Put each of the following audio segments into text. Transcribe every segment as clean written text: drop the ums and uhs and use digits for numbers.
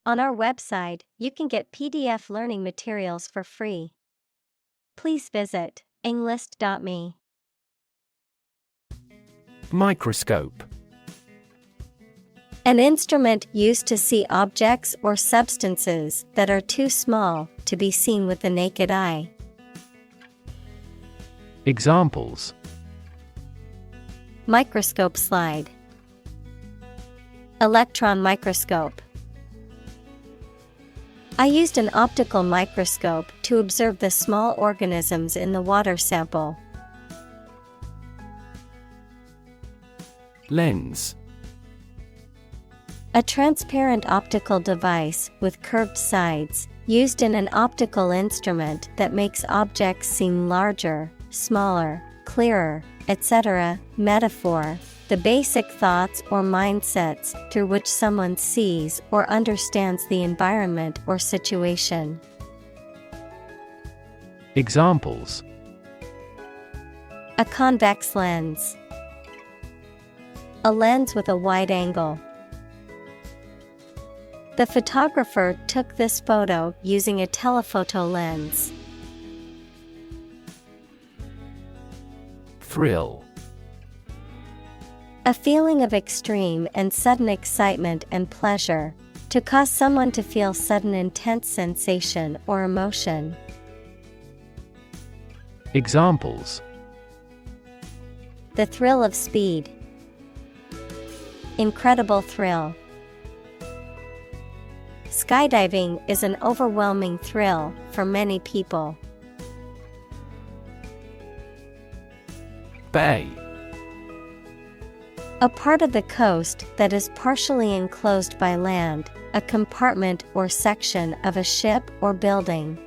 On our website, you can get PDF learning materials for free. Please visit englist.me. Microscope. An instrument used to see objects or substances that are too small to be seen with the naked eye. Examples: Microscope slide. Electron microscope. I used an optical microscope to observe the small organisms in the water sample. Lens. A transparent optical device with curved sides, used in an optical instrument that makes objects seem larger, smaller, clearer, etc. Metaphor: the basic thoughts or mindsets through which someone sees or understands the environment or situation. Examples: A convex lens. A lens with a wide angle. The photographer took this photo using a telephoto lens. Thrill. A feeling of extreme and sudden excitement and pleasure, to cause someone to feel sudden intense sensation or emotion. Examples: The thrill of speed. Incredible thrill. Skydiving is an overwhelming thrill for many people. Bay. A part of the coast that is partially enclosed by land, a compartment or section of a ship or building.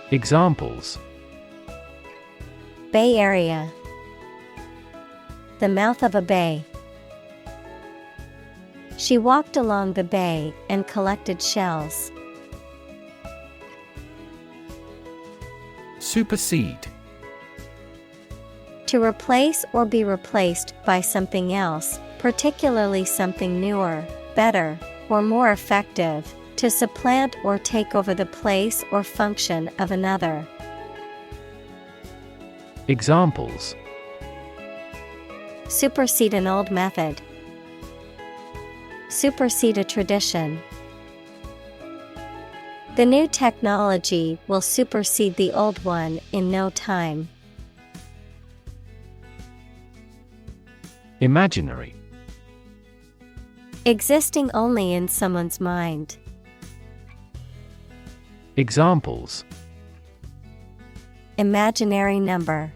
Examples: Bay Area. The mouth of a bay. She walked along the bay and collected shells. Supersede. To replace or be replaced by something else, particularly something newer, better, or more effective, to supplant or take over the place or function of another. Examples: Supersede an old method. Supersede a tradition. The new technology will supersede the old one in no time. Imaginary. Existing only in someone's mind. Examples: Imaginary number.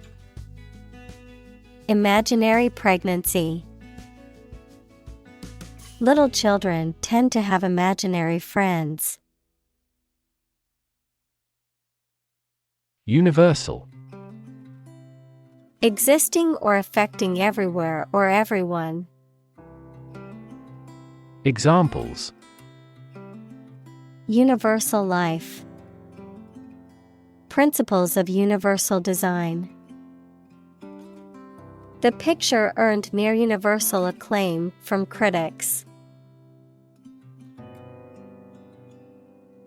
Imaginary pregnancy. Little children tend to have imaginary friends. Universal. Existing or affecting everywhere or everyone. Examples: Universal life. Principles of universal design. The picture earned near universal acclaim from critics.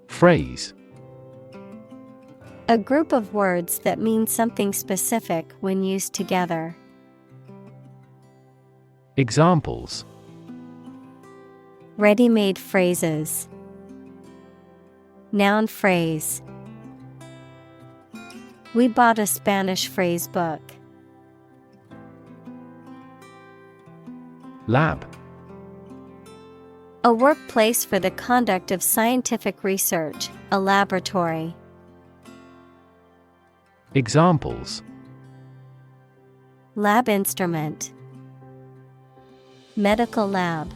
Phrase. A group of words that mean something specific when used together. Examples: Ready-made phrases. Noun phrase. We bought a Spanish phrase book. Lab. A workplace for the conduct of scientific research, a laboratory. Examples: Lab instrument. Medical lab.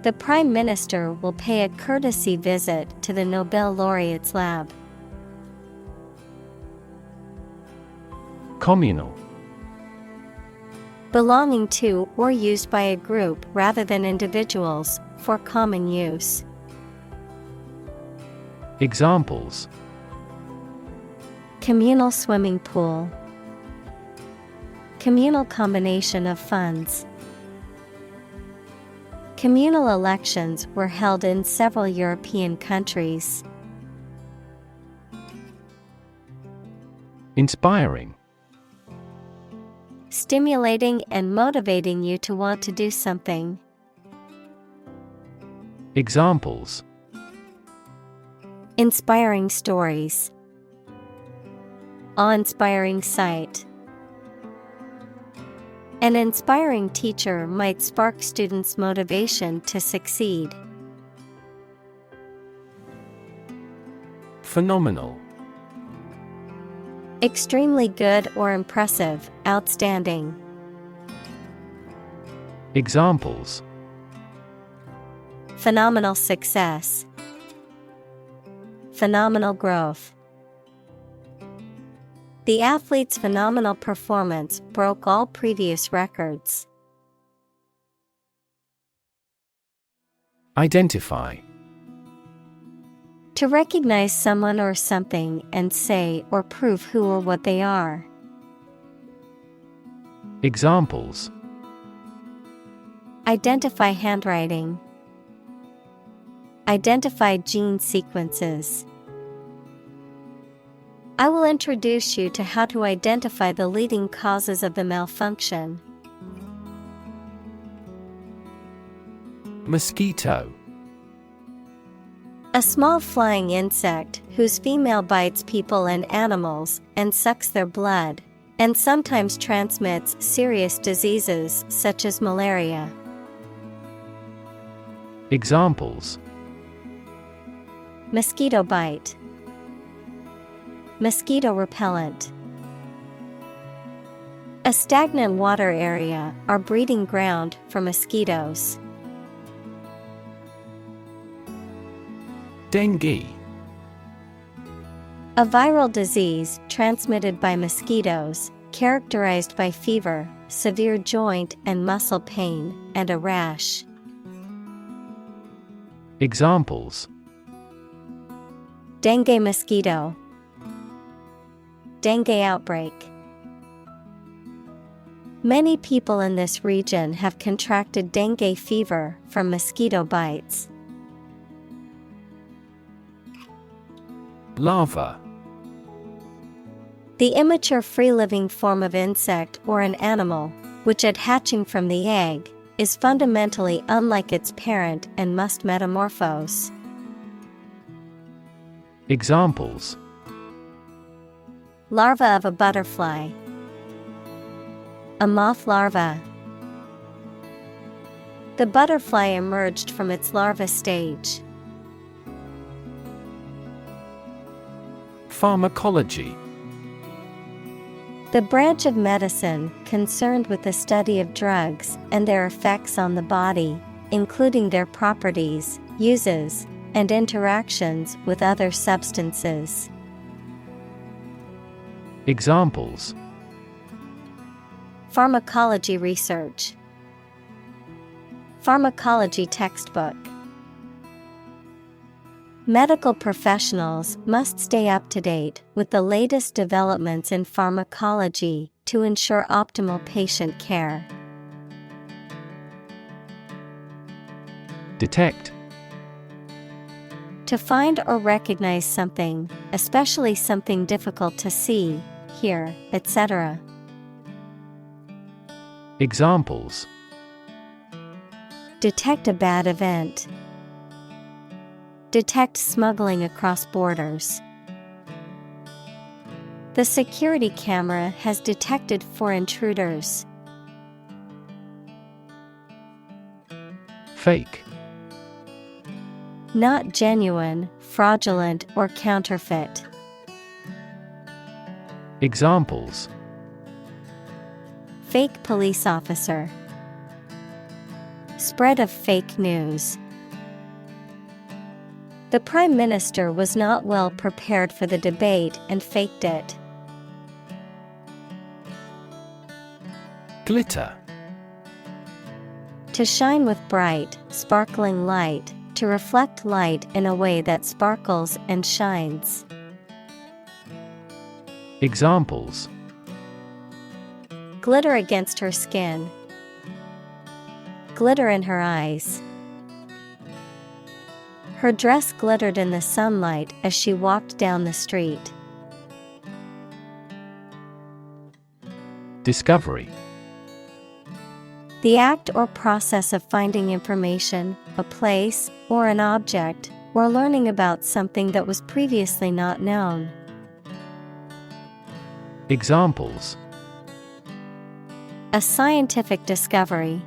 The Prime Minister will pay a courtesy visit to the Nobel laureate's lab. Communal. Belonging to or used by a group rather than individuals, for common use. Examples: Communal swimming pool. Communal combination of funds. Communal elections were held in several European countries. Inspiring. Stimulating and motivating you to want to do something. Examples: Inspiring stories. Awe-inspiring sight. An inspiring teacher might spark students' motivation to succeed. Phenomenal. Extremely good or impressive, outstanding. Examples: Phenomenal success. Phenomenal growth. The athlete's phenomenal performance broke all previous records. Identify. To recognize someone or something and say or prove who or what they are. Examples: Identify handwriting. Identify gene sequences. I will introduce you to how to identify the leading causes of the malfunction. Mosquito. A small flying insect whose female bites people and animals and sucks their blood, and sometimes transmits serious diseases such as malaria. Examples: Mosquito bite. Mosquito repellent. A stagnant water area are breeding ground for mosquitoes. Dengue. A viral disease transmitted by mosquitoes, characterized by fever, severe joint and muscle pain, and a rash. Examples: Dengue mosquito. Dengue outbreak. Many people in this region have contracted dengue fever from mosquito bites. Larva. The immature free-living form of insect or an animal, which at hatching from the egg, is fundamentally unlike its parent and must metamorphose. Examples: Larva of a butterfly. A moth larva. The butterfly emerged from its larva stage. Pharmacology. The branch of medicine concerned with the study of drugs and their effects on the body, including their properties, uses, and interactions with other substances. Examples: Pharmacology research. Pharmacology textbook. Medical professionals must stay up to date with the latest developments in pharmacology to ensure optimal patient care. Detect. To find or recognize something, especially something difficult to see, hear, etc. Examples: Detect a bad event. Detect smuggling across borders. The security camera has detected 4 intruders. Fake. Not genuine, fraudulent, or counterfeit. Examples: Fake police officer. Spread of fake news. The Prime Minister was not well prepared for the debate and faked it. Glitter. To shine with bright, sparkling light, to reflect light in a way that sparkles and shines. Examples: Glitter against her skin. Glitter in her eyes. Her dress glittered in the sunlight as she walked down the street. Discovery. The act or process of finding information, a place, or an object, or learning about something that was previously not known. Examples: A scientific discovery.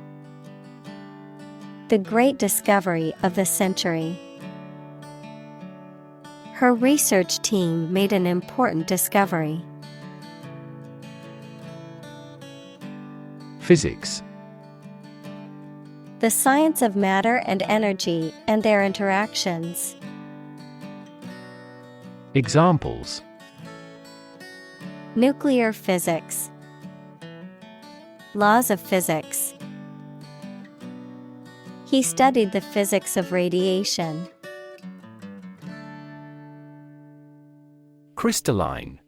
The great discovery of the century. Her research team made an important discovery. Physics. The science of matter and energy and their interactions. Examples: Nuclear physics. Laws of physics. He studied the physics of radiation. Crystalline.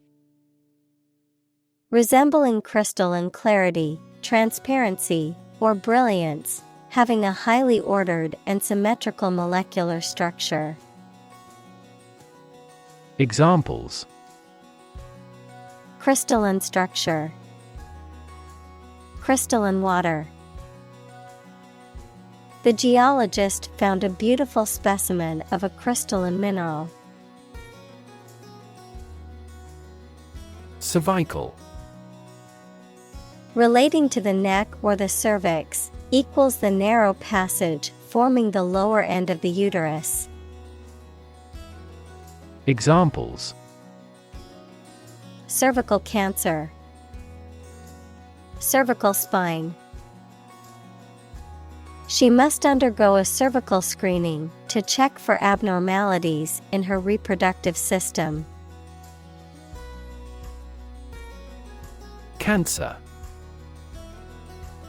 Resembling crystal in clarity, transparency, or brilliance, having a highly ordered and symmetrical molecular structure. Examples: Crystalline structure. Crystalline water. The geologist found a beautiful specimen of a crystalline mineral. Cervical. Relating to the neck or the cervix, equals the narrow passage forming the lower end of the uterus. Examples: Cervical cancer. Cervical spine. She must undergo a cervical screening to check for abnormalities in her reproductive system. Cancer.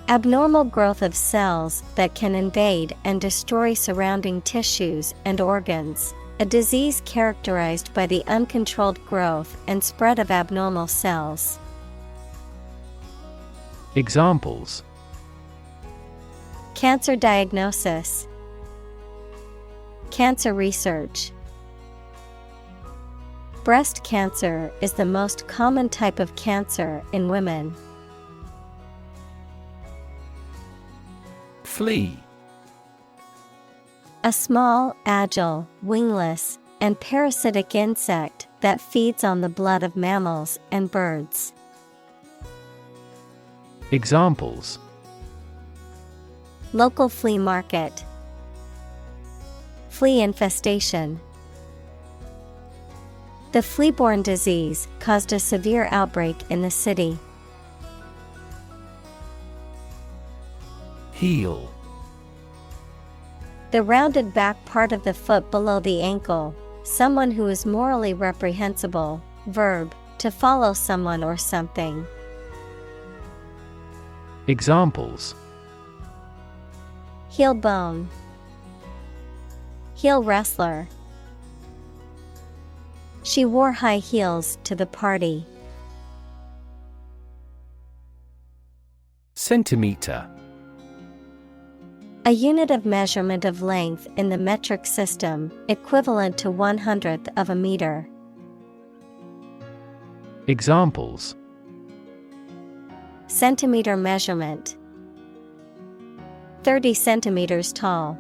Abnormal growth of cells that can invade and destroy surrounding tissues and organs. A disease characterized by the uncontrolled growth and spread of abnormal cells. Examples: Cancer diagnosis. Cancer research. Breast cancer is the most common type of cancer in women. Flea. A small, agile, wingless, and parasitic insect that feeds on the blood of mammals and birds. Examples: Local flea market. Flea infestation. The flea-borne disease caused a severe outbreak in the city. Heel. The rounded back part of the foot below the ankle. Someone who is morally reprehensible. Verb, to follow someone or something. Examples: Heel bone. Heel wrestler. She wore high heels to the party. Centimeter. A unit of measurement of length in the metric system, equivalent to 1/100th of a meter. Examples: Centimeter measurement. 30 centimeters tall.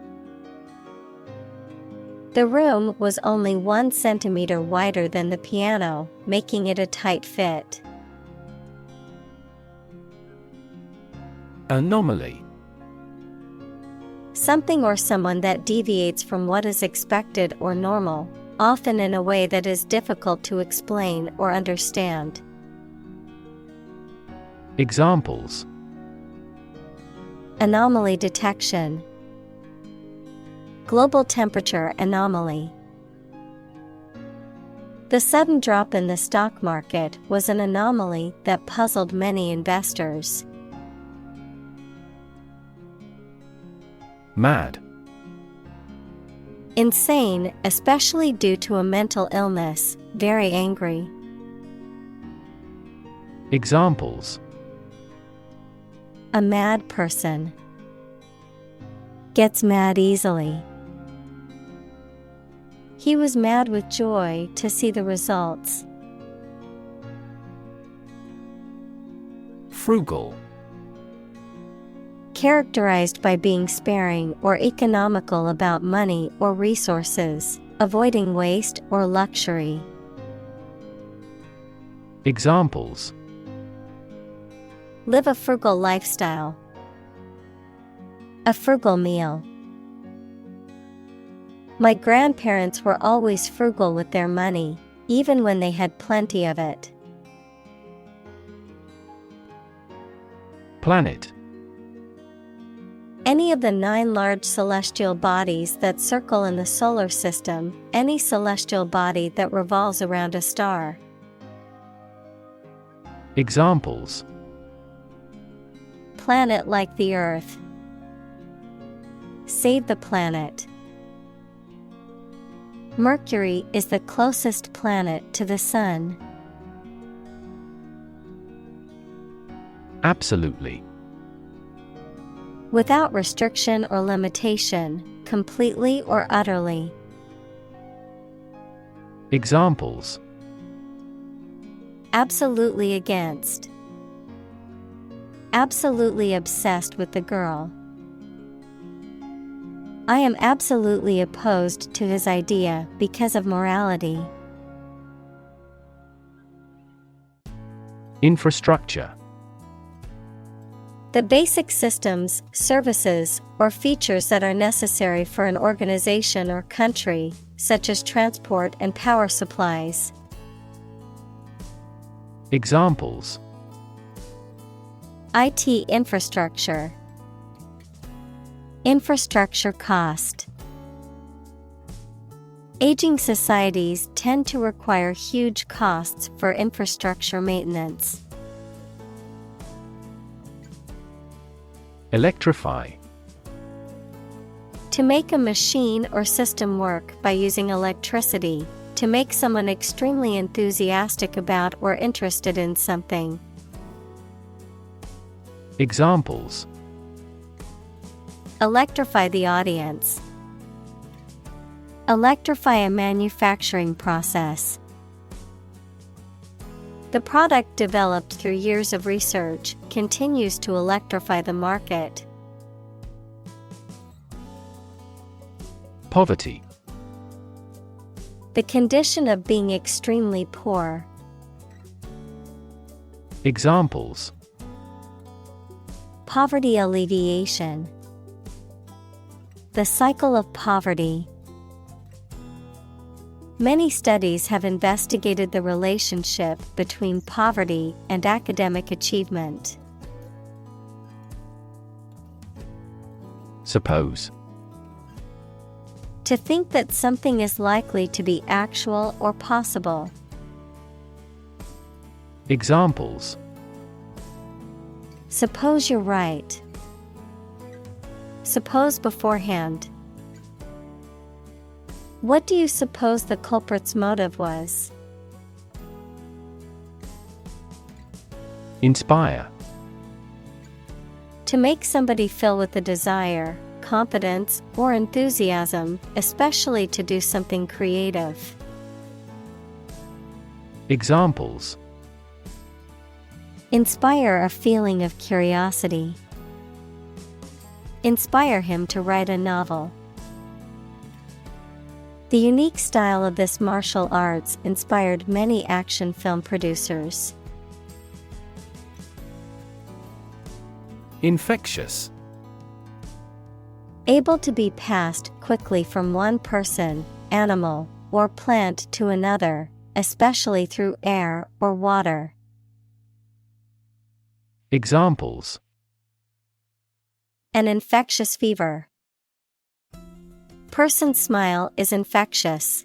The room was only 1 centimeter wider than the piano, making it a tight fit. Anomaly. Something or someone that deviates from what is expected or normal, often in a way that is difficult to explain or understand. Examples: Anomaly detection. Global temperature anomaly. The sudden drop in the stock market was an anomaly that puzzled many investors. Mad. Insane, especially due to a mental illness, very angry. Examples: A mad person. Gets mad easily. He was mad with joy to see the results. Frugal. Characterized by being sparing or economical about money or resources, avoiding waste or luxury. Examples: Live a frugal lifestyle. A frugal meal. My grandparents were always frugal with their money, even when they had plenty of it. Planet. Any of the 9 large celestial bodies that circle in the solar system, any celestial body that revolves around a star. Examples: Planet like the Earth. Save the planet. Mercury is the closest planet to the Sun. Absolutely. Without restriction or limitation, completely or utterly. Examples: Absolutely against. Absolutely obsessed with the girl. I am absolutely opposed to his idea because of morality. Infrastructure. The basic systems, services, or features that are necessary for an organization or country, such as transport and power supplies. Examples: IT infrastructure. Infrastructure cost. Aging societies tend to require huge costs for infrastructure maintenance. Electrify. To make a machine or system work by using electricity, to make someone extremely enthusiastic about or interested in something. Examples: Electrify the audience. Electrify a manufacturing process. The product developed through years of research continues to electrify the market. Poverty. The condition of being extremely poor. Examples: Poverty alleviation. The cycle of poverty. Many studies have investigated the relationship between poverty and academic achievement. Suppose. To think that something is likely to be actual or possible. Examples: Suppose you're right. Suppose beforehand. What do you suppose the culprit's motive was? Inspire. To make somebody feel with a desire, confidence, or enthusiasm, especially to do something creative. Examples: Inspire a feeling of curiosity. Inspire him to write a novel. The unique style of this martial arts inspired many action film producers. Infectious. Able to be passed quickly from one person, animal, or plant to another, especially through air or water. Examples: An infectious fever. Person's smile is infectious.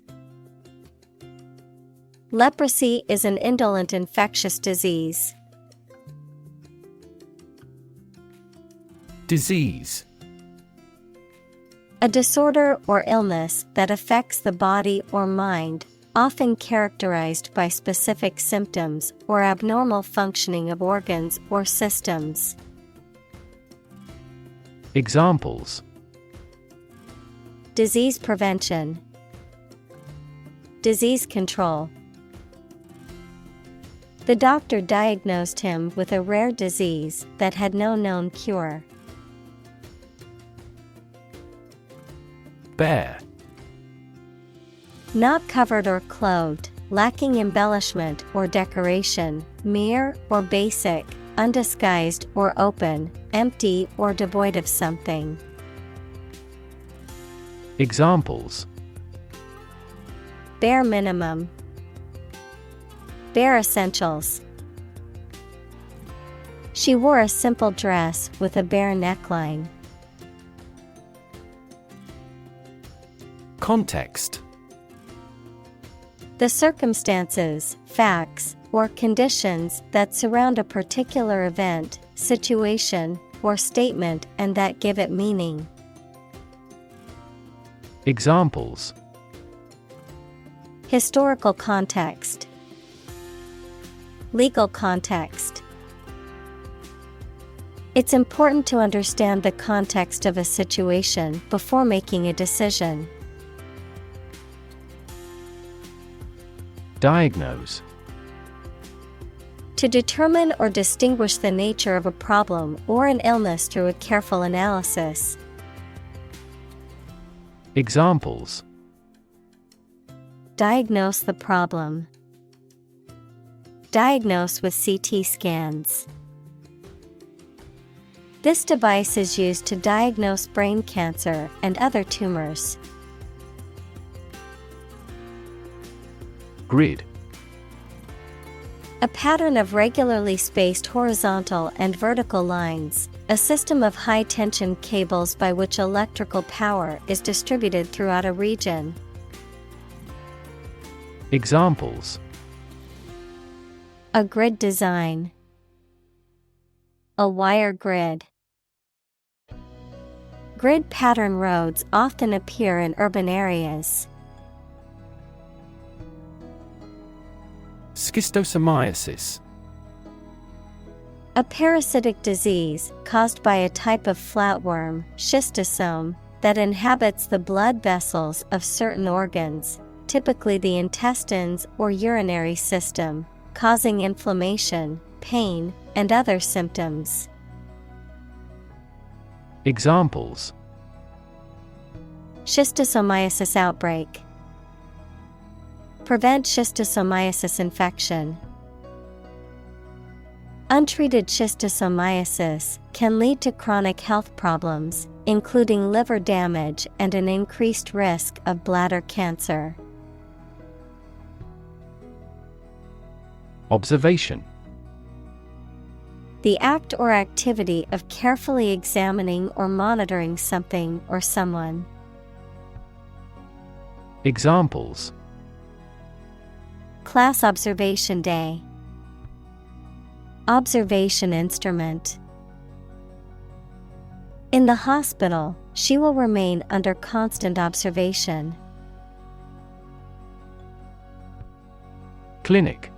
Leprosy is an indolent infectious disease. Disease. A disorder or illness that affects the body or mind, often characterized by specific symptoms or abnormal functioning of organs or systems. Examples: Disease prevention. Disease control. The doctor diagnosed him with a rare disease that had no known cure. Bare. Not covered or clothed, lacking embellishment or decoration, mere or basic, undisguised or open, empty or devoid of something. Examples: Bare minimum. Bare essentials. She wore a simple dress with a bare neckline. Context. The circumstances, facts, or conditions that surround a particular event, situation, or statement and that give it meaning. Examples: Historical context. Legal context. It's important to understand the context of a situation before making a decision. Diagnose. To determine or distinguish the nature of a problem or an illness through a careful analysis. Examples: Diagnose the problem. Diagnose with CT scans. This device is used to diagnose brain cancer and other tumors. Grid. A pattern of regularly spaced horizontal and vertical lines, a system of high-tension cables by which electrical power is distributed throughout a region. Examples: A grid design. A wire grid. Grid pattern roads often appear in urban areas. Schistosomiasis. A parasitic disease caused by a type of flatworm, schistosome, that inhabits the blood vessels of certain organs, typically the intestines or urinary system, causing inflammation, pain, and other symptoms. Examples: Schistosomiasis outbreak. Prevent schistosomiasis infection. Untreated schistosomiasis can lead to chronic health problems, including liver damage and an increased risk of bladder cancer. Observation. The act or activity of carefully examining or monitoring something or someone. Examples: Class observation day. Observation instrument. In the hospital, she will remain under constant observation. Clinic.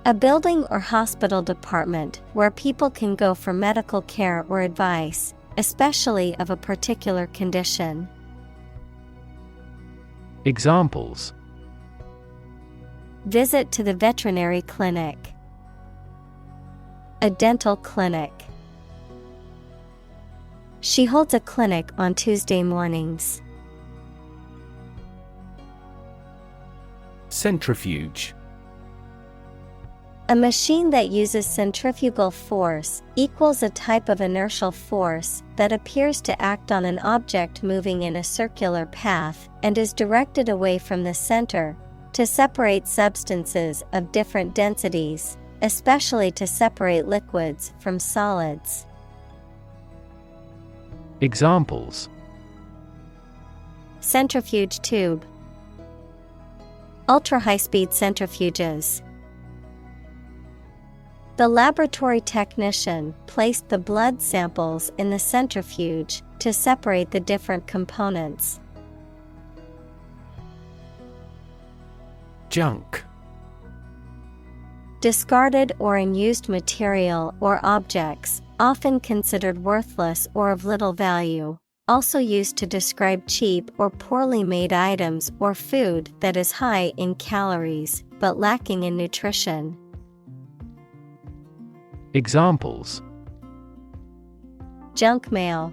A building or hospital department where people can go for medical care or advice, especially of a particular condition. Examples: Visit to the veterinary clinic. A dental clinic. She holds a clinic on Tuesday mornings. Centrifuge. A machine that uses centrifugal force equals a type of inertial force that appears to act on an object moving in a circular path and is directed away from the center to separate substances of different densities, especially to separate liquids from solids. Examples: Centrifuge tube. Ultra-high-speed centrifuges. The laboratory technician placed the blood samples in the centrifuge to separate the different components. Junk. Discarded or unused material or objects, often considered worthless or of little value, also used to describe cheap or poorly made items or food that is high in calories but lacking in nutrition. Examples: Junk mail.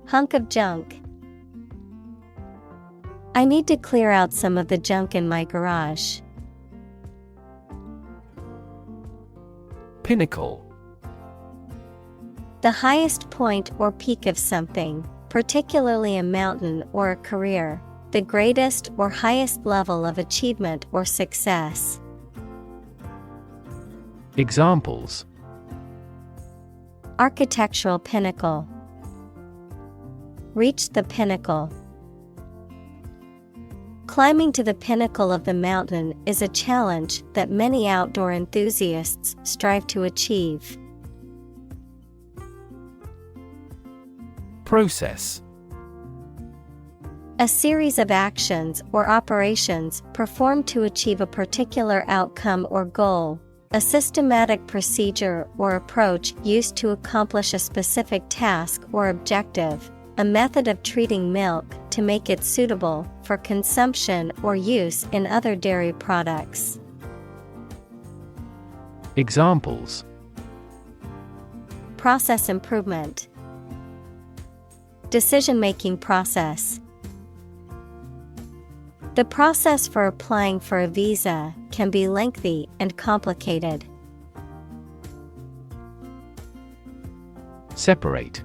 Hunk of junk. I need to clear out some of the junk in my garage. Pinnacle. The highest point or peak of something, particularly a mountain or a career, the greatest or highest level of achievement or success. Examples: Architectural pinnacle. Reach the pinnacle. Climbing to the pinnacle of the mountain is a challenge that many outdoor enthusiasts strive to achieve. Process. A series of actions or operations performed to achieve a particular outcome or goal. A systematic procedure or approach used to accomplish a specific task or objective. A method of treating milk to make it suitable for consumption or use in other dairy products. Examples: Process improvement. Decision-making process. The process for applying for a visa can be lengthy and complicated. Separate.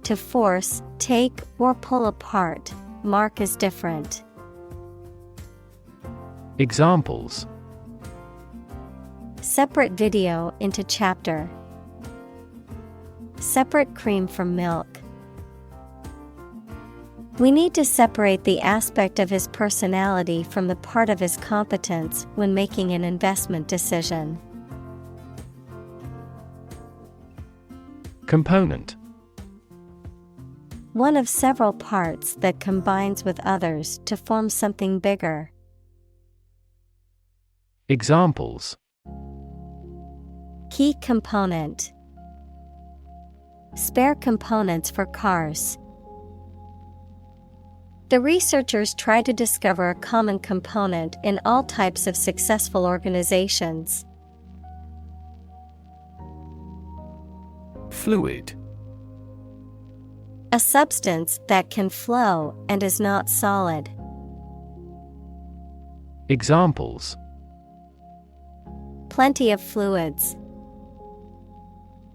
To force, take, or pull apart, mark as different. Examples: Separate video into chapter. Separate cream from milk. We need to separate the aspect of his personality from the part of his competence when making an investment decision. Component. One of several parts that combines with others to form something bigger. Examples: Key component. Spare components for cars. The researchers try to discover a common component in all types of successful organizations. Fluid. A substance that can flow and is not solid. Examples: Plenty of fluids.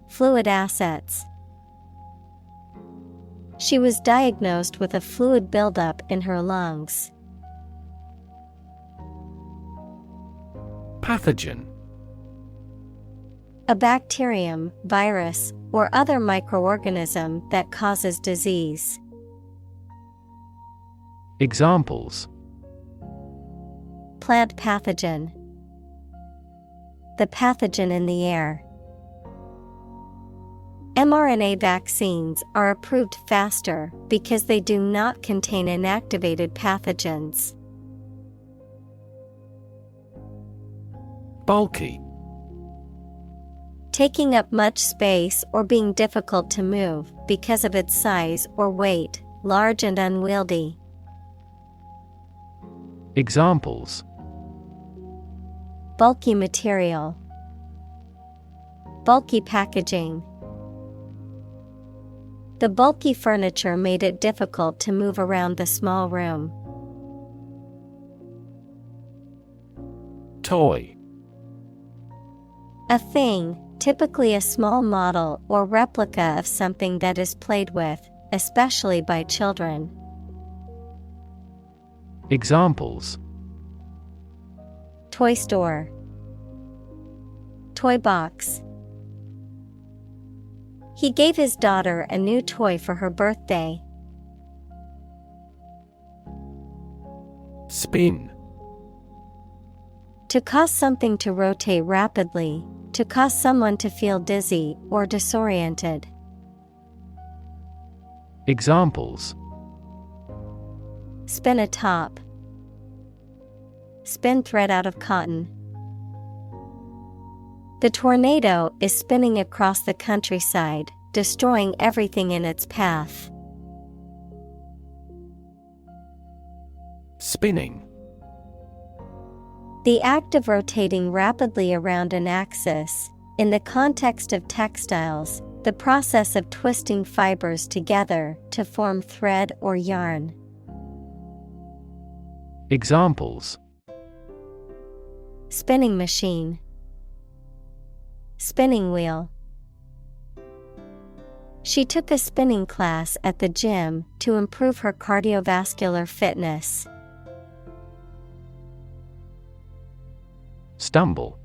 Fluid assets. She was diagnosed with a fluid buildup in her lungs. Pathogen. A bacterium, virus, or other microorganism that causes disease. Examples: Plant pathogen. The pathogen in the air. mRNA vaccines are approved faster because they do not contain inactivated pathogens. Bulky. Taking up much space or being difficult to move because of its size or weight, large and unwieldy. Examples: Bulky material. Bulky packaging. The bulky furniture made it difficult to move around the small room. Toy. A thing, typically a small model or replica of something that is played with, especially by children. Examples: Toy store. Toy box. He gave his daughter a new toy for her birthday. Spin. To cause something to rotate rapidly, to cause someone to feel dizzy or disoriented. Examples: Spin a top. Spin thread out of cotton. The tornado is spinning across the countryside, destroying everything in its path. Spinning. The act of rotating rapidly around an axis. In the context of textiles, the process of twisting fibers together to form thread or yarn. Examples: spinning machine, spinning wheel. She took a spinning class at the gym to improve her cardiovascular fitness. Stumble.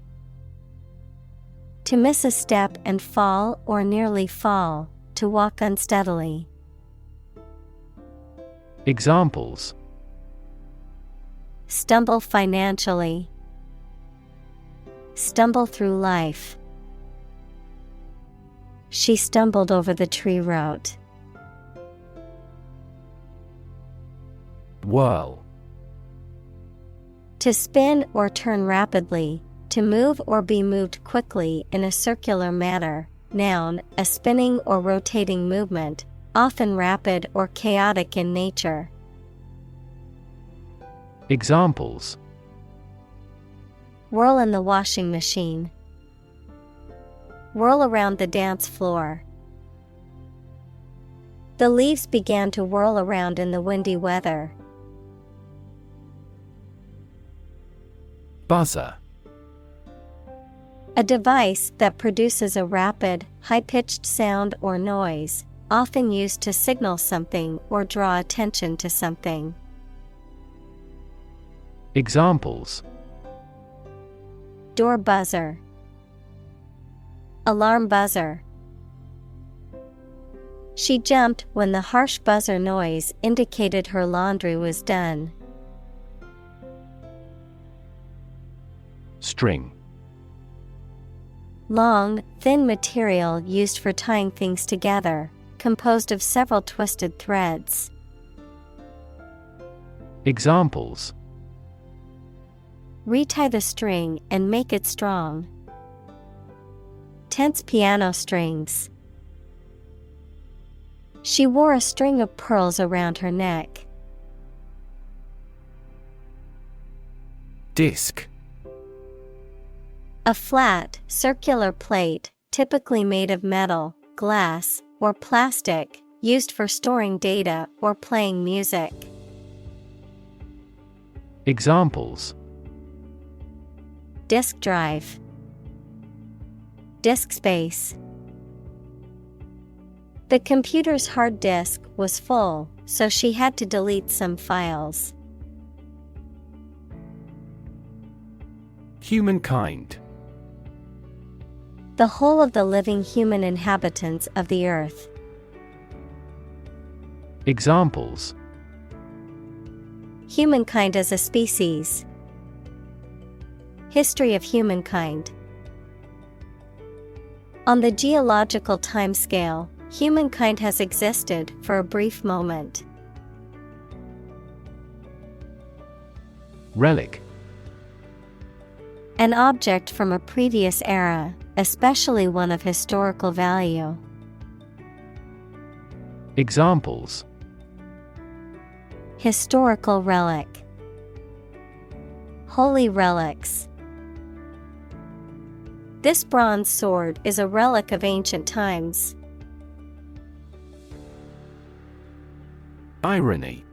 To miss a step and fall or nearly fall, to walk unsteadily. Examples: stumble financially, stumble through life. She stumbled over the tree root. Whirl. To spin or turn rapidly, to move or be moved quickly in a circular manner. Noun, a spinning or rotating movement, often rapid or chaotic in nature. Examples: whirl in the washing machine, whirl around the dance floor. The leaves began to whirl around in the windy weather. Buzzer. A device that produces a rapid, high-pitched sound or noise, often used to signal something or draw attention to something. Examples: door buzzer, alarm buzzer. She jumped when the harsh buzzer noise indicated her laundry was done. String. Long, thin material used for tying things together, composed of several twisted threads. Examples: retie the string and make it strong. Tense piano strings. She wore a string of pearls around her neck. Disc. A flat, circular plate, typically made of metal, glass, or plastic, used for storing data or playing music. Examples: disk drive, disk space. The computer's hard disk was full, so she had to delete some files. Humankind. The whole of the living human inhabitants of the earth. Examples: humankind as a species. History of humankind. On the geological timescale, humankind has existed for a brief moment. Relic. An object from a previous era, especially one of historical value. Examples: historical relic, holy relics. This bronze sword is a relic of ancient times. Irony.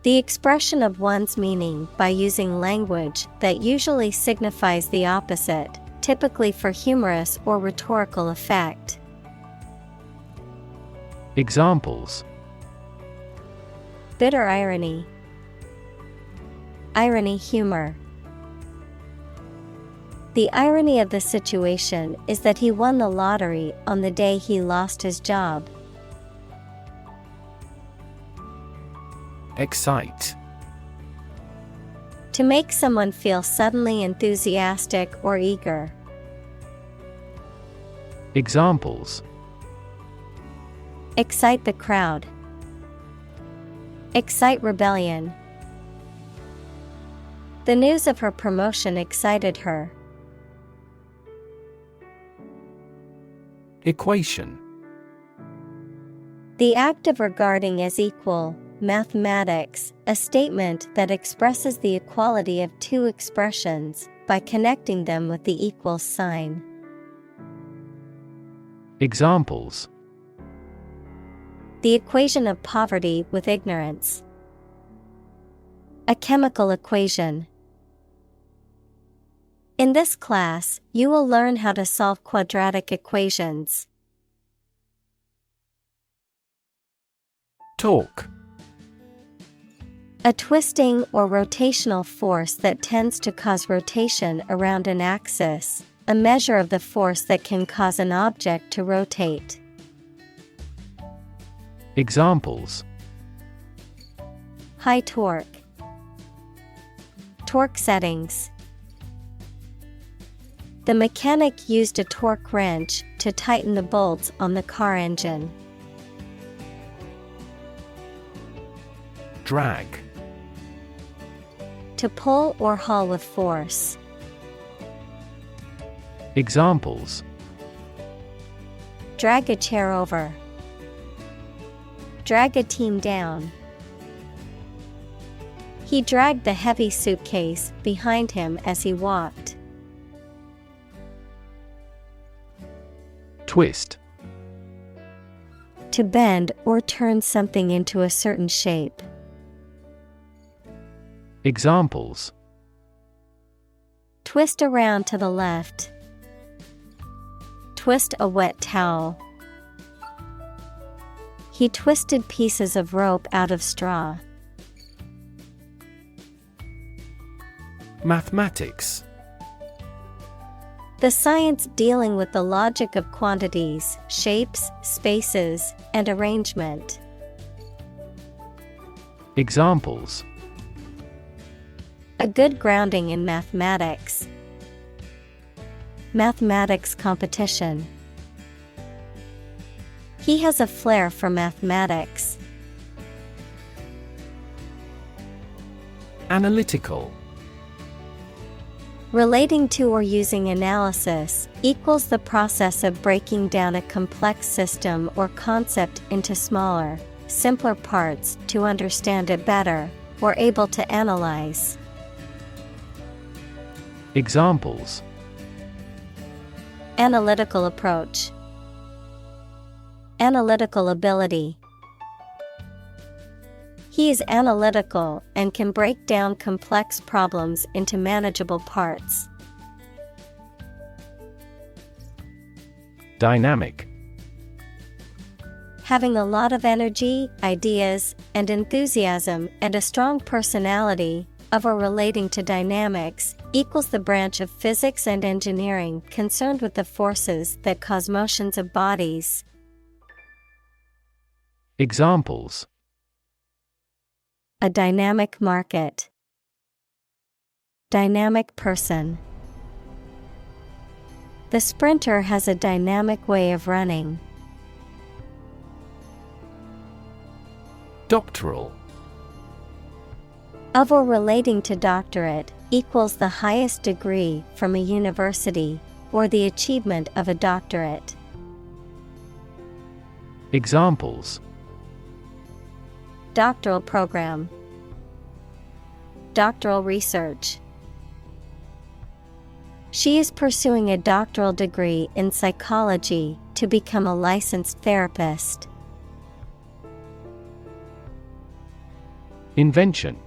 The expression of one's meaning by using language that usually signifies the opposite, typically for humorous or rhetorical effect. Examples: bitter irony, irony humor. The irony of the situation is that he won the lottery on the day he lost his job. Excite. To make someone feel suddenly enthusiastic or eager. Examples: excite the crowd, excite rebellion. The news of her promotion excited her. Equation. The act of regarding as equal. Mathematics, a statement that expresses the equality of two expressions by connecting them with the equal sign. Examples. The equation of poverty with ignorance. A chemical equation. In this class, you will learn how to solve quadratic equations. Torque. A twisting or rotational force that tends to cause rotation around an axis, a measure of the force that can cause an object to rotate. Examples. High torque. Torque settings. The mechanic used a torque wrench to tighten the bolts on the car engine. Drag. To pull or haul with force. Examples. Drag a chair over. Drag a team down. He dragged the heavy suitcase behind him as he walked. Twist. To bend or turn something into a certain shape. Examples. Twist around to the left. Twist a wet towel. He twisted pieces of rope out of straw. Mathematics. The science dealing with the logic of quantities, shapes, spaces, and arrangement. Examples. A good grounding in mathematics. Mathematics competition. He has a flair for mathematics. Analytical. Relating to or using analysis equals the process of breaking down a complex system or concept into smaller, simpler parts to understand it better, or able to analyze. Examples. Analytical approach. Analytical ability. He is analytical and can break down complex problems into manageable parts. Dynamic. Having a lot of energy, ideas, and enthusiasm and a strong personality, of or relating to dynamics, equals the branch of physics and engineering concerned with the forces that cause motions of bodies. Examples. A dynamic market. Dynamic person. The sprinter has a dynamic way of running. Doctoral. Of or relating to doctorate equals the highest degree from a university, or the achievement of a doctorate. Examples. Doctoral program. Doctoral research. She is pursuing a doctoral degree in psychology to become a licensed therapist. Invention.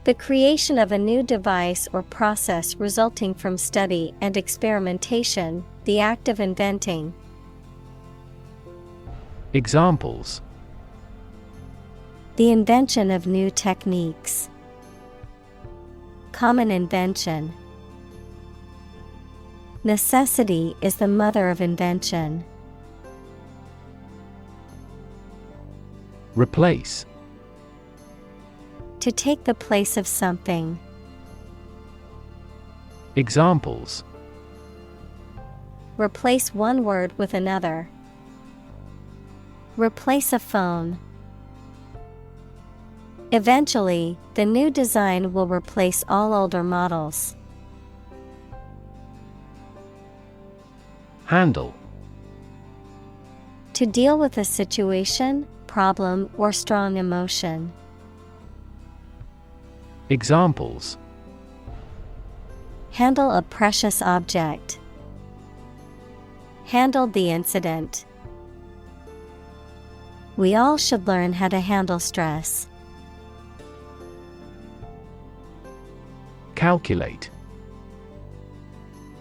The creation of a new device or process resulting from study and experimentation, the act of inventing. Examples. The invention of new techniques. Common invention. Necessity is the mother of invention. Replace. To take the place of something. Examples. Replace one word with another. Replace a phone. Eventually, the new design will replace all older models. Handle. To deal with a situation, problem, or strong emotion. Examples: Handle a precious object. Handled the incident. We all should learn how to handle stress. Calculate.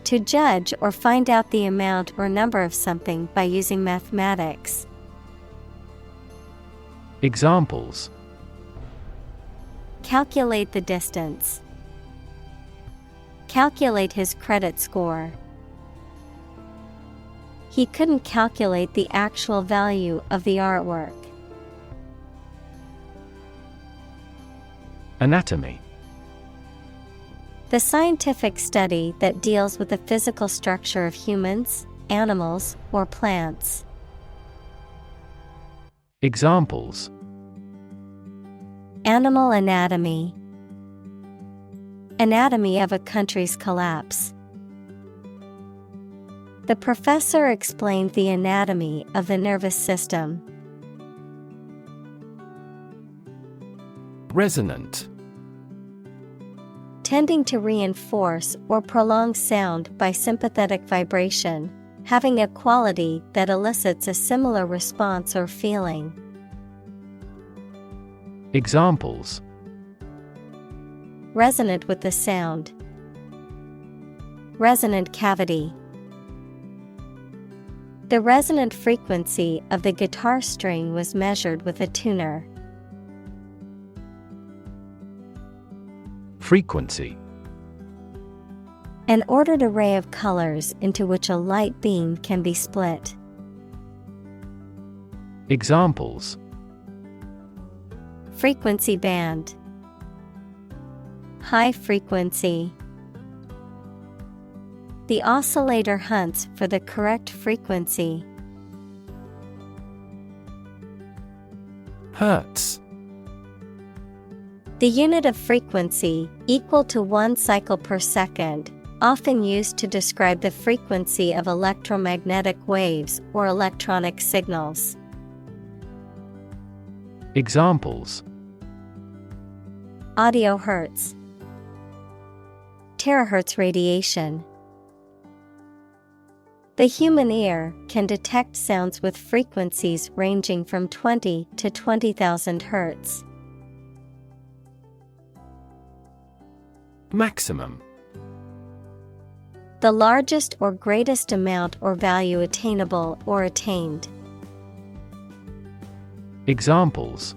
To judge or find out the amount or number of something by using mathematics. Examples: Calculate the distance. Calculate his credit score. He couldn't calculate the actual value of the artwork. Anatomy. The scientific study that deals with the physical structure of humans, animals, or plants. Examples: Animal anatomy. Anatomy of a country's collapse. The professor explained the anatomy of the nervous system. Resonant. Tending to reinforce or prolong sound by sympathetic vibration, having a quality that elicits a similar response or feeling. Examples: Resonant with the sound. Resonant cavity. The resonant frequency of the guitar string was measured with a tuner. Frequency. An ordered array of colors into which a light beam can be split. Examples: Frequency band. High frequency. The oscillator hunts for the correct frequency. Hertz. The unit of frequency, equal to 1 cycle per second, often used to describe the frequency of electromagnetic waves or electronic signals. Examples: Audio hertz. Terahertz radiation. The human ear can detect sounds with frequencies ranging from 20 to 20,000 hertz. Maximum. The largest or greatest amount or value attainable or attained. Examples: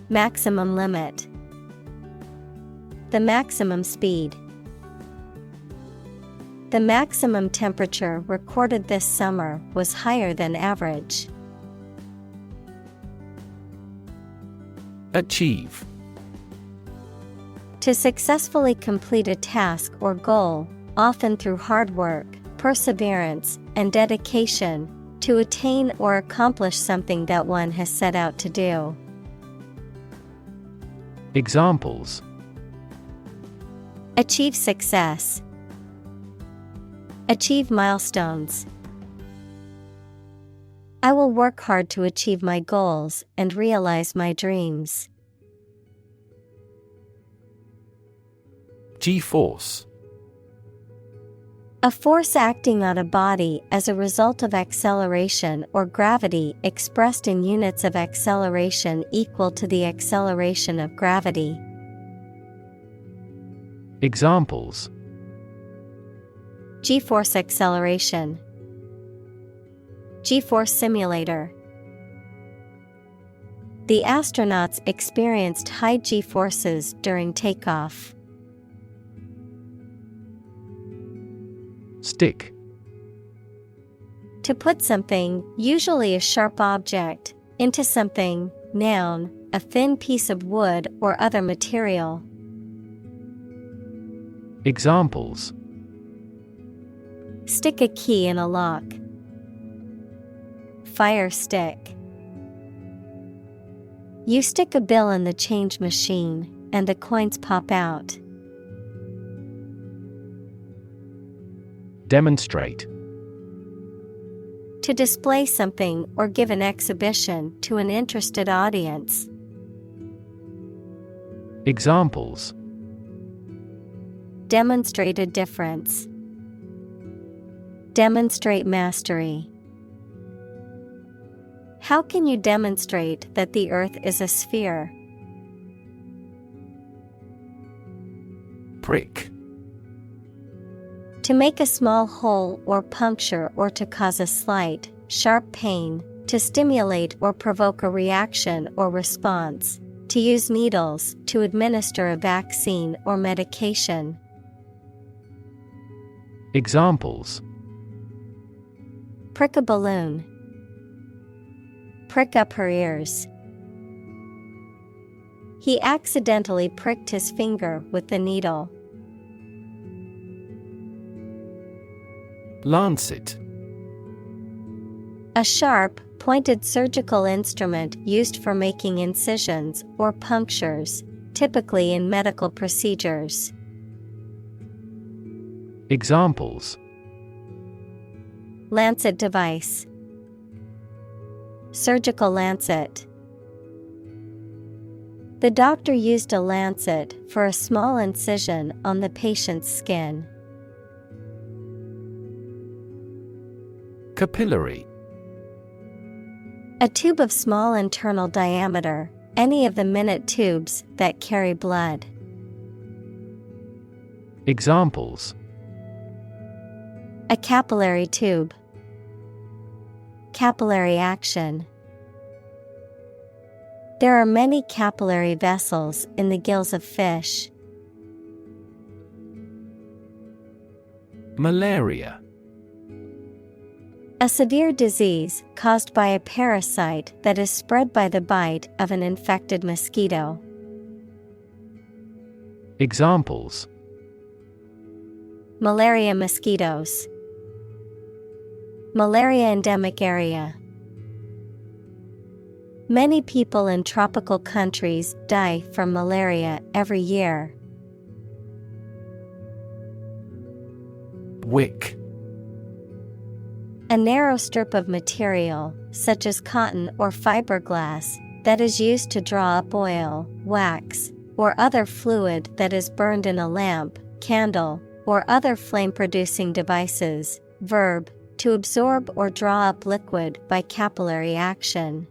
Maximum limit. The maximum speed. The maximum temperature recorded this summer was higher than average. Achieve. To successfully complete a task or goal, often through hard work, perseverance, and dedication, to attain or accomplish something that one has set out to do. Examples: Achieve success. Achieve milestones. I will work hard to achieve my goals and realize my dreams. G-force. A force acting on a body as a result of acceleration or gravity expressed in units of acceleration equal to the acceleration of gravity. Examples: G-force acceleration. G-force simulator. The astronauts experienced high G-forces during takeoff. Stick. To put something, usually a sharp object, into something, noun, a thin piece of wood or other material. Examples: Stick a key in a lock. Fire stick. You stick a bill in the change machine, and the coins pop out. Demonstrate. To display something or give an exhibition to an interested audience. Examples: Demonstrate a difference. Demonstrate mastery. How can you demonstrate that the Earth is a sphere? Prick. To make a small hole or puncture or to cause a slight, sharp pain, to stimulate or provoke a reaction or response, to use needles to administer a vaccine or medication. Examples: Prick a balloon. Prick up her ears. He accidentally pricked his finger with the needle. Lancet. A sharp, pointed surgical instrument used for making incisions or punctures, typically in medical procedures. Examples: Lancet device. Surgical lancet. The doctor used a lancet for a small incision on the patient's skin. Capillary. A tube of small internal diameter, any of the minute tubes that carry blood. Examples: A capillary tube. Capillary action. There are many capillary vessels in the gills of fish. Malaria. A severe disease caused by a parasite that is spread by the bite of an infected mosquito. Examples: Malaria mosquitoes. Malaria endemic area. Many people in tropical countries die from malaria every year. Wick. A narrow strip of material, such as cotton or fiberglass, that is used to draw up oil, wax, or other fluid that is burned in a lamp, candle, or other flame-producing devices. Verb, to absorb or draw up liquid by capillary action.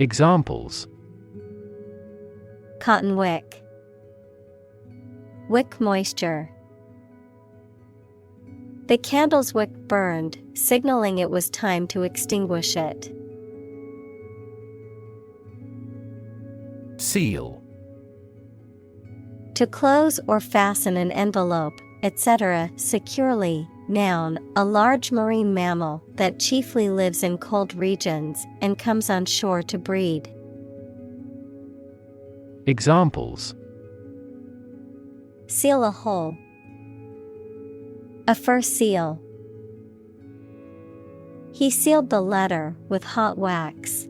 Examples: Cotton wick. Wick moisture. The candle's wick burned, signaling it was time to extinguish it. Seal. To close or fasten an envelope, etc. securely. Noun, a large marine mammal that chiefly lives in cold regions and comes on shore to breed. Examples: Seal a hole. A fur seal. He sealed the letter with hot wax.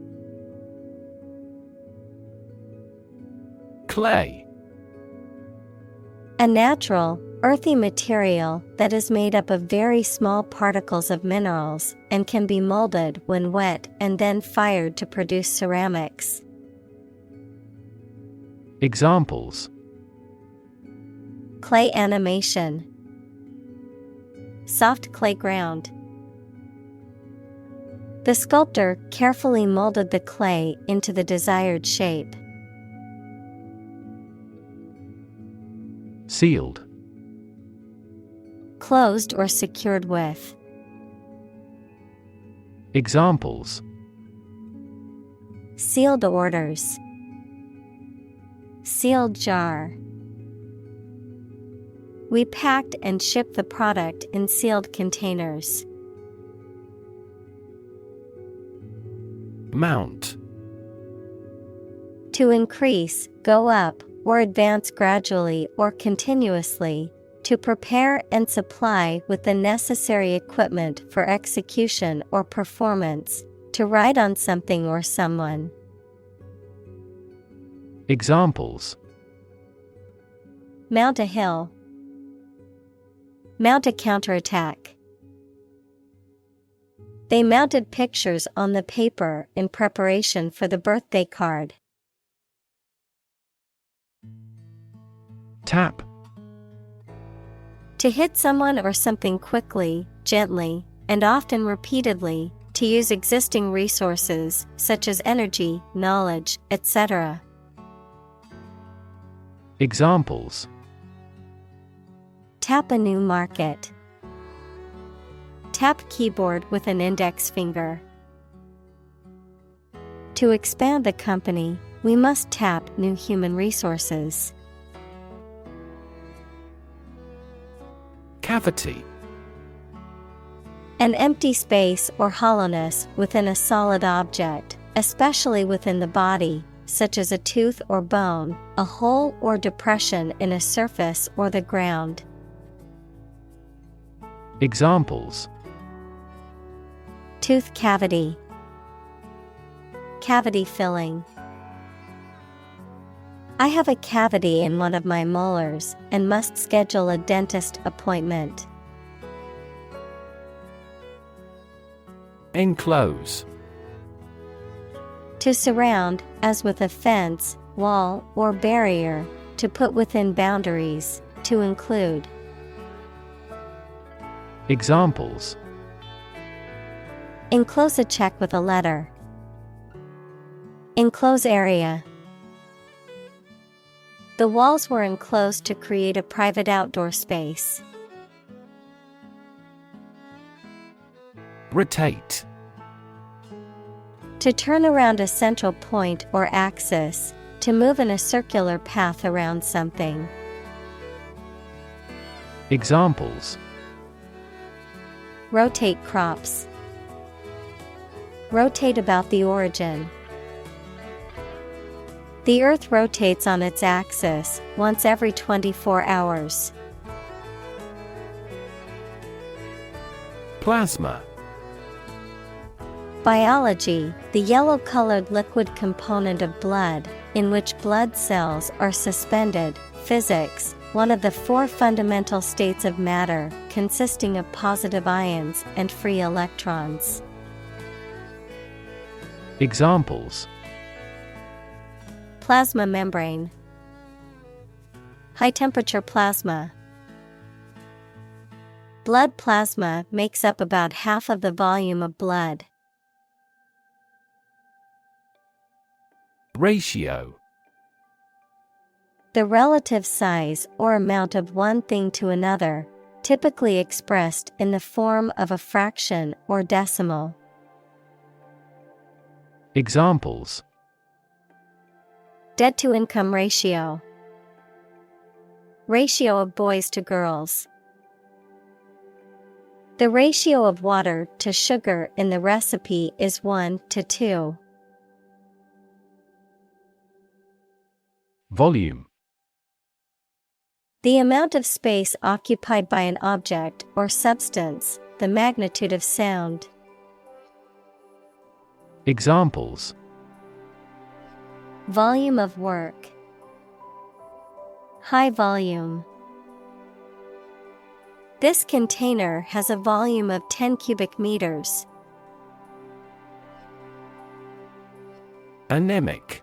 Clay. A natural, earthy material that is made up of very small particles of minerals and can be molded when wet and then fired to produce ceramics. Examples: Clay animation. Soft clay ground. The sculptor carefully molded the clay into the desired shape. Sealed. Closed or secured with. Examples: Sealed orders. Sealed jar. We packed and shipped the product in sealed containers. Mount. To increase, go up, or advance gradually or continuously. To prepare and supply with the necessary equipment for execution or performance. To ride on something or someone. Examples: Mount a hill. Mount a counterattack. They mounted pictures on the paper in preparation for the birthday card. Tap. To hit someone or something quickly, gently, and often repeatedly, to use existing resources, such as energy, knowledge, etc. Examples: Tap a new market. Tap keyboard with an index finger. To expand the company, we must tap new human resources. Cavity. An empty space or hollowness within a solid object, especially within the body, such as a tooth or bone, a hole or depression in a surface or the ground. Examples: Tooth cavity. Cavity filling. I have a cavity in one of my molars and must schedule a dentist appointment. Enclose. To surround, as with a fence, wall, or barrier, to put within boundaries, to include. Examples: Enclose a check with a letter. Enclose area. The walls were enclosed to create a private outdoor space. Rotate. To turn around a central point or axis, to move in a circular path around something. Examples: Rotate crops. Rotate about the origin. The Earth rotates on its axis once every 24 hours. Plasma. Biology, the yellow-colored liquid component of blood, in which blood cells are suspended. Physics, one of the four fundamental states of matter, consisting of positive ions and free electrons. Examples: Plasma membrane. High-temperature plasma. Blood plasma makes up about half of the volume of blood. Ratio. The relative size or amount of one thing to another, typically expressed in the form of a fraction or decimal. Examples: Debt-to-income ratio. Ratio of boys to girls. The ratio of water to sugar in the recipe is 1:2. Volume. The amount of space occupied by an object or substance, the magnitude of sound. Examples: Volume of work. High volume. This container has a volume of 10 cubic meters. Anemic.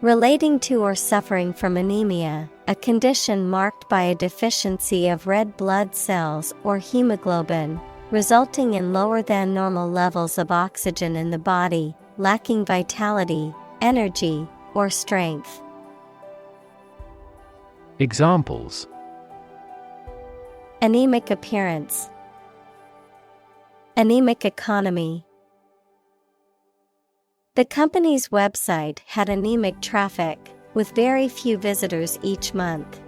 Relating to or suffering from anemia, a condition marked by a deficiency of red blood cells or hemoglobin, resulting in lower than normal levels of oxygen in the body, lacking vitality, energy, or strength. Examples: Anemic appearance. Anemic economy. The company's website had anemic traffic, with very few visitors each month.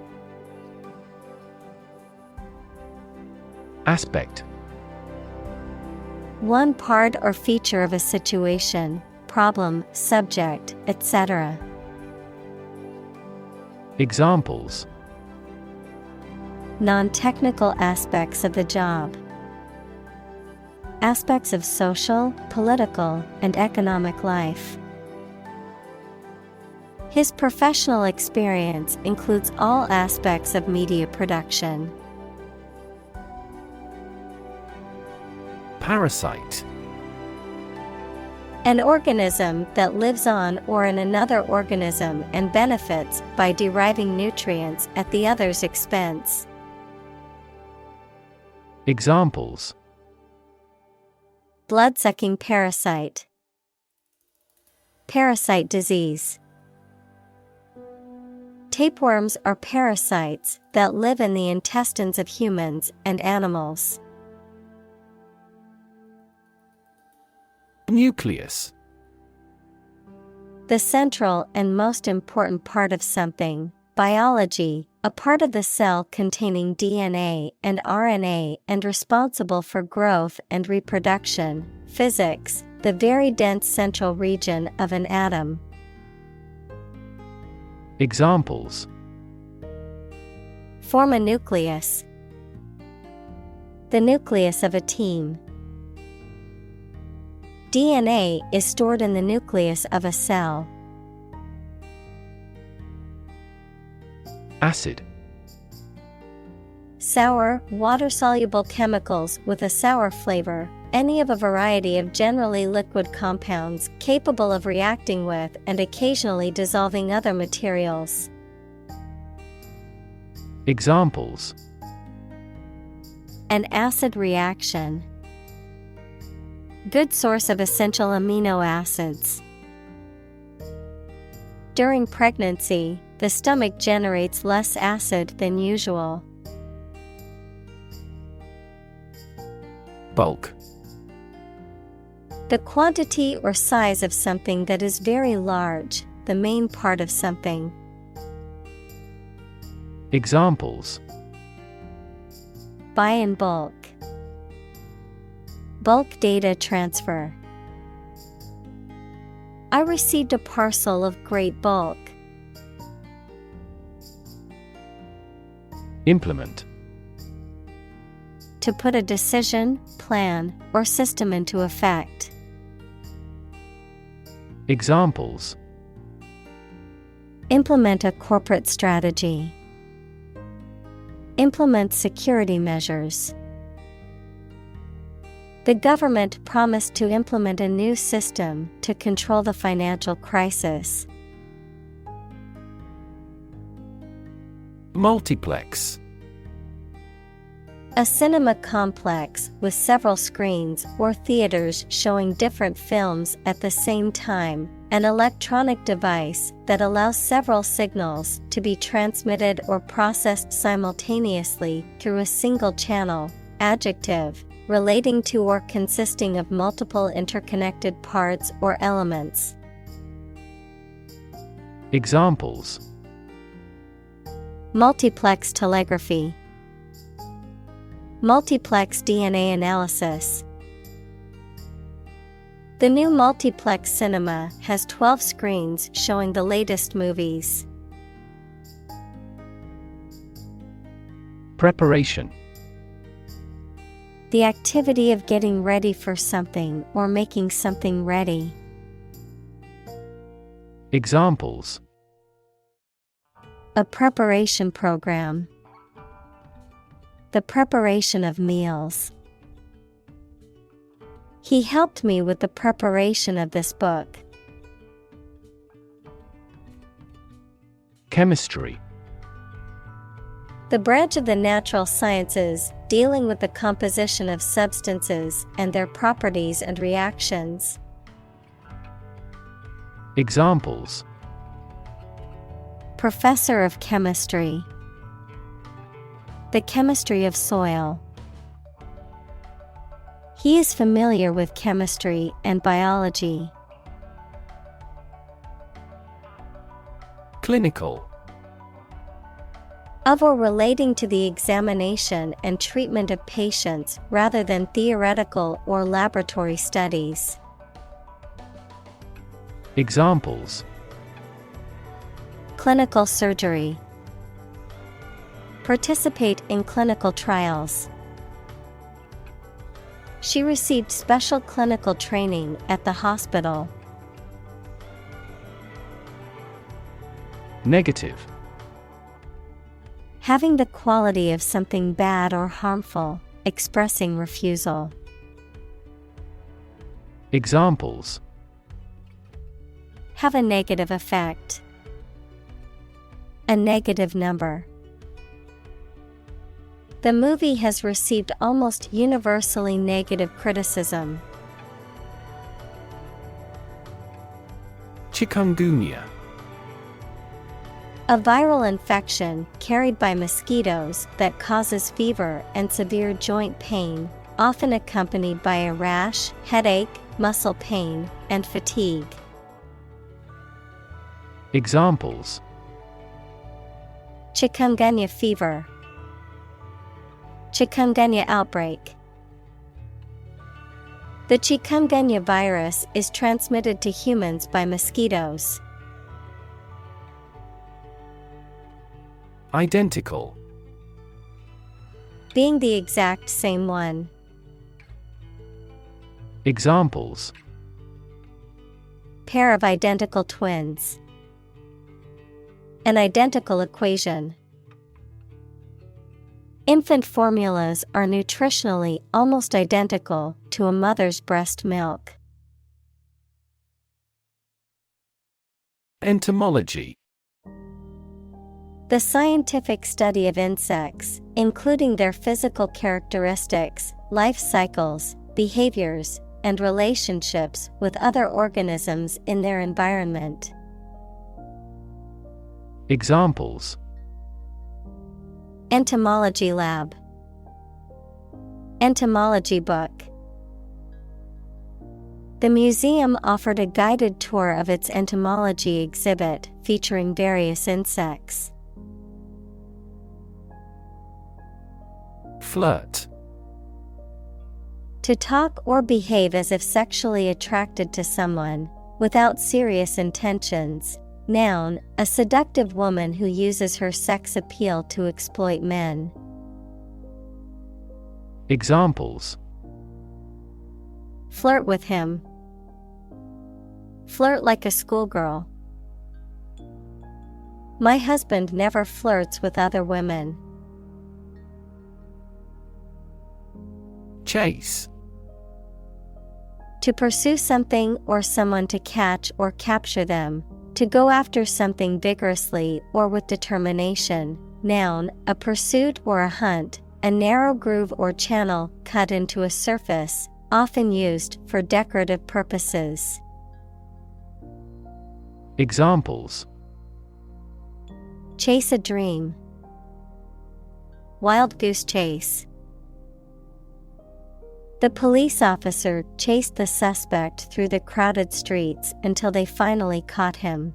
Aspect. One part or feature of a situation, problem, subject, etc. Examples: Non-technical aspects of the job. Aspects of social, political, and economic life. His professional experience includes all aspects of media production. Parasite. An organism that lives on or in another organism and benefits by deriving nutrients at the other's expense. Examples: Blood-sucking parasite. Parasite disease. Tapeworms are parasites that live in the intestines of humans and animals. Nucleus. The central and most important part of something. Biology, a part of the cell containing DNA and RNA and responsible for growth and reproduction. Physics, the very dense central region of an atom. Examples: Form a nucleus. The nucleus of a team. DNA is stored in the nucleus of a cell. Acid. Sour, water-soluble chemicals with a sour flavor, any of a variety of generally liquid compounds capable of reacting with and occasionally dissolving other materials. Examples: An acid reaction. Good source of essential amino acids. During pregnancy, the stomach generates less acid than usual. Bulk. The quantity or size of something that is very large, the main part of something. Examples: Buy in bulk. Bulk data transfer. I received a parcel of great bulk. Implement. To put a decision, plan, or system into effect. Examples: Implement a corporate strategy. Implement security measures. The government promised to implement a new system to control the financial crisis. Multiplex. A cinema complex with several screens or theaters showing different films at the same time, an electronic device that allows several signals to be transmitted or processed simultaneously through a single channel. Adjective, relating to or consisting of multiple interconnected parts or elements. Examples: Multiplex telegraphy. Multiplex DNA analysis. The new multiplex cinema has 12 screens showing the latest movies. Preparation. The activity of getting ready for something or making something ready. Examples: A preparation program. The preparation of meals. He helped me with the preparation of this book. Chemistry. The branch of the natural sciences dealing with the composition of substances and their properties and reactions. Examples: Professor of chemistry. The chemistry of soil. He is familiar with chemistry and biology. Clinical. Of or relating to the examination and treatment of patients rather than theoretical or laboratory studies. Examples: Clinical surgery. Participate in clinical trials. She received special clinical training at the hospital. Negative. Having the quality of something bad or harmful, expressing refusal. Examples: have a negative effect. A negative number. The movie has received almost universally negative criticism. Chikungunya. A viral infection carried by mosquitoes that causes fever and severe joint pain, often accompanied by a rash, headache, muscle pain, and fatigue. Examples: Chikungunya fever. Chikungunya outbreak. The chikungunya virus is transmitted to humans by mosquitoes. Identical. Being the exact same one. Examples: Pair of identical twins. An identical equation. Infant formulas are nutritionally almost identical to a mother's breast milk. Entomology. The scientific study of insects, including their physical characteristics, life cycles, behaviors, and relationships with other organisms in their environment. Examples: Entomology lab. Entomology book. The museum offered a guided tour of its entomology exhibit featuring various insects. Flirt. To talk or behave as if sexually attracted to someone, without serious intentions. Noun, a seductive woman who uses her sex appeal to exploit men. Examples: Flirt with him. Flirt like a schoolgirl. My husband never flirts with other women. Chase. To pursue something or someone to catch or capture them. To go after something vigorously or with determination. Noun, a pursuit or a hunt, a narrow groove or channel cut into a surface, often used for decorative purposes. Examples: Chase a dream. Wild goose chase. The police officer chased the suspect through the crowded streets until they finally caught him.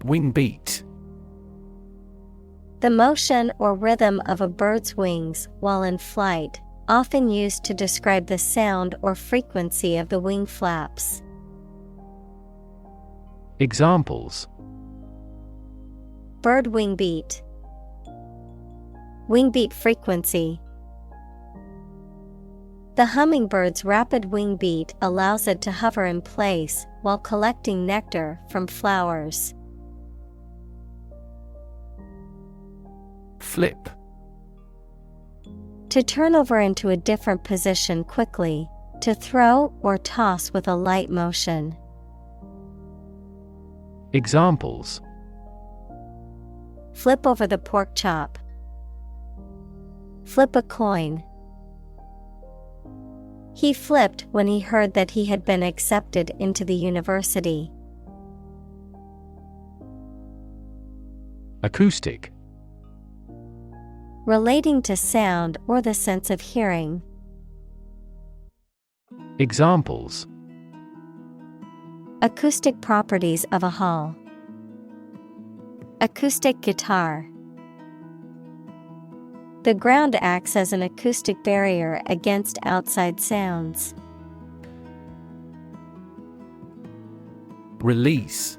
Wing beat. The motion or rhythm of a bird's wings while in flight, often used to describe the sound or frequency of the wing flaps. Examples: Bird wing beat. Wing beat frequency. The hummingbird's rapid wing beat allows it to hover in place while collecting nectar from flowers. Flip. To turn over into a different position quickly, to throw or toss with a light motion. Examples: Flip over the pork chop. Flip a coin. He flipped when he heard that he had been accepted into the university. Acoustic. Relating to sound or the sense of hearing. Examples: Acoustic properties of a hall. Acoustic guitar. The ground acts as an acoustic barrier against outside sounds. Release.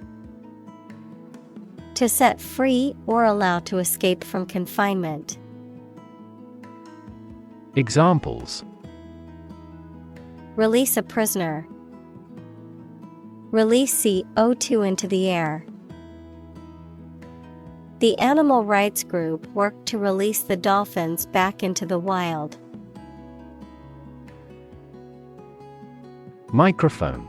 To set free or allow to escape from confinement. Examples: Release a prisoner. Release CO2 into the air. The animal rights group worked to release the dolphins back into the wild. Microphone.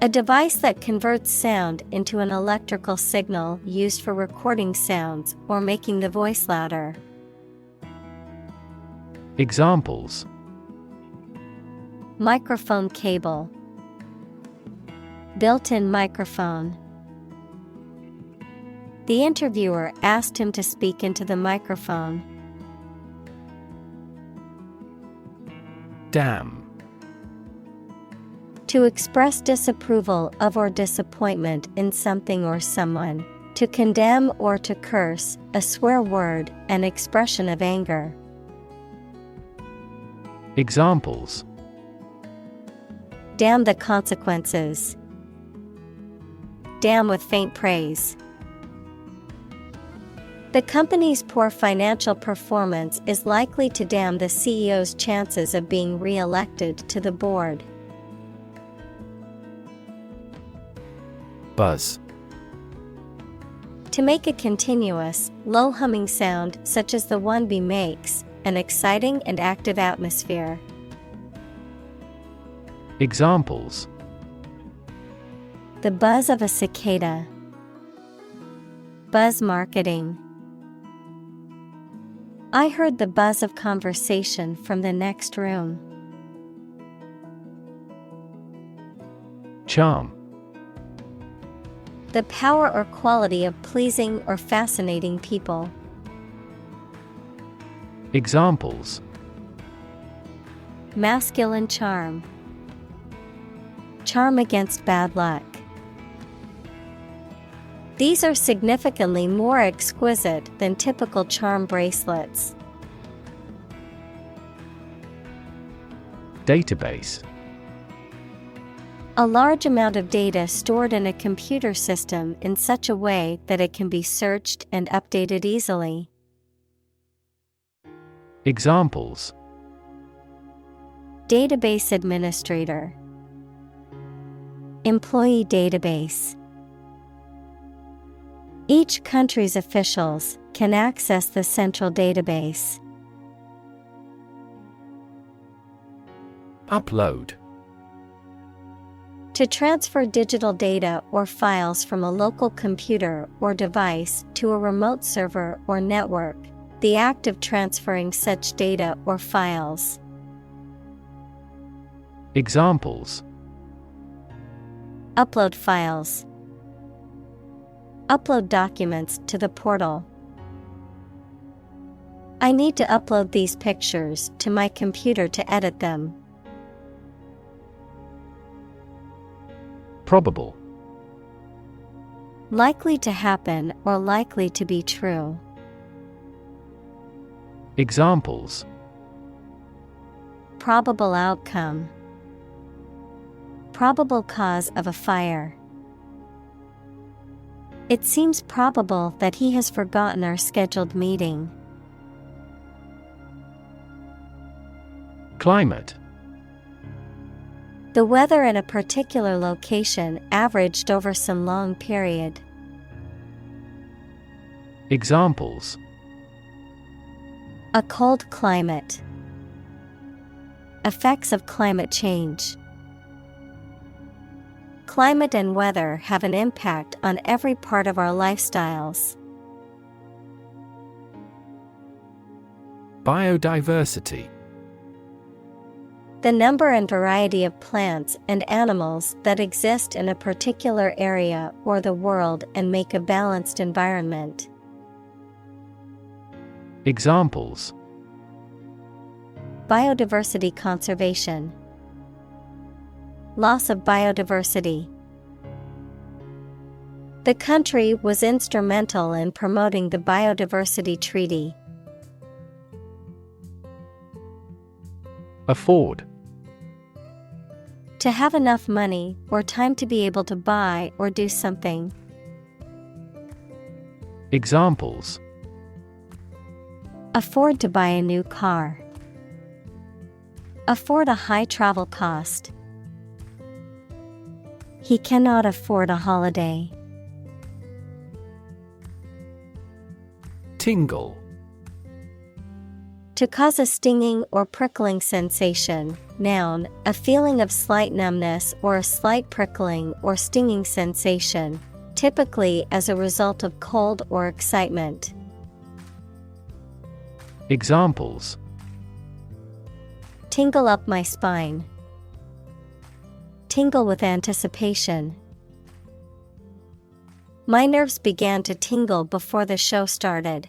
A device that converts sound into an electrical signal used for recording sounds or making the voice louder. Examples: Microphone cable. Built-in microphone. The interviewer asked him to speak into the microphone. Damn. To express disapproval of or disappointment in something or someone. To condemn or to curse, a swear word, an expression of anger. Examples: Damn the consequences. Damn with faint praise. The company's poor financial performance is likely to damn the CEO's chances of being re-elected to the board. Buzz. To make a continuous, low-humming sound such as the one bee makes, an exciting and active atmosphere. Examples: The buzz of a cicada. Buzz marketing. I heard the buzz of conversation from the next room. Charm. The power or quality of pleasing or fascinating people. Examples: Masculine charm. Charm against bad luck. These are significantly more exquisite than typical charm bracelets. Database. A large amount of data stored in a computer system in such a way that it can be searched and updated easily. Examples: Database administrator. Employee database. Each country's officials can access the central database. Upload. To transfer digital data or files from a local computer or device to a remote server or network, the act of transferring such data or files. Examples: Upload files. Upload documents to the portal. I need to upload these pictures to my computer to edit them. Probable. Likely to happen or likely to be true. Examples: Probable outcome. Probable cause of a fire. It seems probable that he has forgotten our scheduled meeting. Climate. The weather in a particular location averaged over some long period. Examples: A cold climate. Effects of climate change. Climate and weather have an impact on every part of our lifestyles. Biodiversity. The number and variety of plants and animals that exist in a particular area or the world and make a balanced environment. Examples: Biodiversity conservation. Loss of biodiversity. The country was instrumental in promoting the Biodiversity Treaty. Afford. To have enough money or time to be able to buy or do something. Examples: Afford to buy a new car. Afford a high travel cost. He cannot afford a holiday. Tingle. To cause a stinging or prickling sensation. Noun, a feeling of slight numbness or a slight prickling or stinging sensation, typically as a result of cold or excitement. Examples: Tingle up my spine. Tingle with anticipation. My nerves began to tingle before the show started.